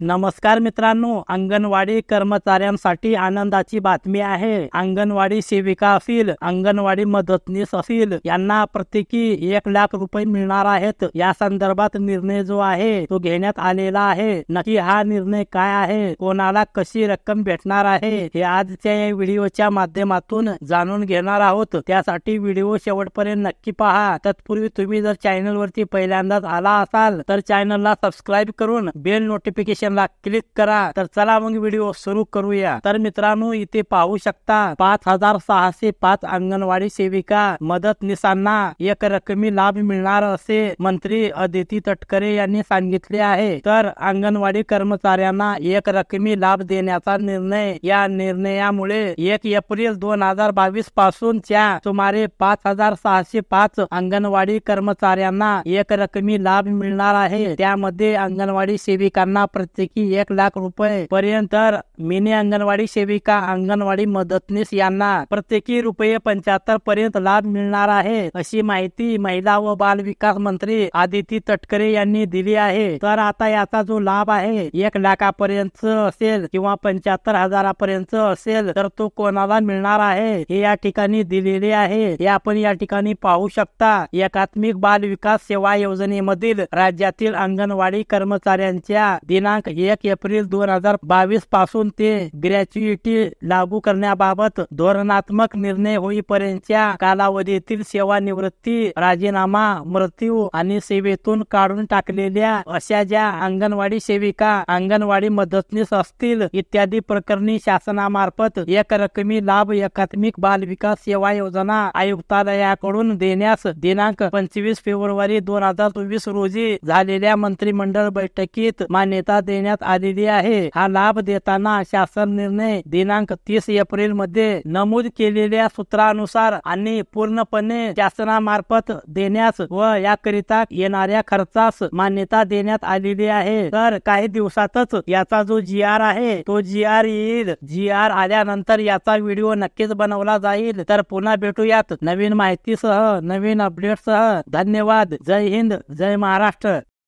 नमस्कार मित्रांनो, अंगणवाडी कर्मचाऱ्यांसाठी आनंदाची बातमी आहे। अंगणवाडी सेविका असतील, अंगणवाडी मदतनीस असतील, यांना प्रत्येकी 1,00,000 रुपये मिळणार आहेत। या संदर्भात निर्णय जो आहे तो घेण्यात आलेला आहे। नक्की हा निर्णय काय आहे, कोणाला कशी रक्कम भेटणार आहे, हे आजच्या या व्हिडिओच्या माध्यमातून जाणून घेणार आहोत। त्यासाठी व्हिडिओ शेवटपर्यंत नक्की पहा। तत्पूर्वी तुम्ही जर चॅनल वरती पहिल्यांदाच आला असाल तर चॅनलला सबस्क्राइब करून बेल नोटिफिकेशन ला क्लिक करा। तर चला मग व्हिडिओ सुरू करूया। तर मित्रांनो, इथे पाहू शकता 5,605 अंगणवाडी सेविका मदतनीसांना एक रकमी लाभ मिळणार असे मंत्री अदिती तटकरे यांनी सांगितले आहे। तर अंगणवाडी कर्मचाऱ्यांना एक रकमी लाभ देण्याचा निर्णय, या निर्णयामुळे 1 एप्रिल 2022 पासूनच्या सुमारे 5,605 अंगणवाडी कर्मचाऱ्यांना एक रकमी लाभ मिळणार आहे। त्यामध्ये अंगणवाडी सेविकांना प्रत्येकी 1,00,000 रुपये पर्यंत, मिनी अंगणवाडी सेविका, अंगणवाडी मदतनीस यांना प्रत्येकी ₹75 पर्यंत लाभ मिळणार आहे, अशी माहिती महिला व बाल विकास मंत्री अदिती तटकरे यांनी दिली आहे। तर आता याचा जो लाभ आहे 1,00,000 पर्यंत असेल किंवा 75,000 पर्यंत असेल तर तो कोणाला मिळणार आहे हे या ठिकाणी दिलेले आहे। हे आपण या ठिकाणी पाहू शकता। एकात्मिक बाल विकास सेवा योजनेमधील राज्यातील अंगणवाडी कर्मचाऱ्यांच्या दिनांक 1 एप्रिल 2022 पासून ते ग्रॅच्युइटी लागू करण्याबाबत धोरणात्मक निर्णय होईपर्यंतच्या कालावधीतील सेवानिवृत्ती, राजीनामा, मृत्यू आणि सेवेतून काढून टाकलेल्या अशा ज्या अंगणवाडी सेविका, अंगणवाडी मदतनीस असतील इत्यादी प्रकरणी शासनामार्फत एक रकमी लाभ एकात्मिक बाल विकास सेवा योजना आयुक्तालयाकडून देण्यास दिनांक 25 फेब्रुवारी 2024 रोजी झालेल्या मंत्रिमंडळ बैठकीत मान्यता देण्यात आलेली आहे। हा लाभ देताना शासन निर्णय दिनांक 30 एप्रिल मध्ये नमूद केलेल्या सूत्रानुसार आणि पूर्णपणे शासनामार्फत देण्यास व याकरिता येणाऱ्या खर्चास मान्यता देण्यात आलेली आहे। तर काही दिवसातच याचा जो GR आहे तो GR येईल। GR आल्यानंतर याचा व्हिडिओ नक्कीच बनवला जाईल। तर पुन्हा भेटूयात नवीन माहितीसह, नवीन अपडेटसह। धन्यवाद। जय हिंद, जय महाराष्ट्र।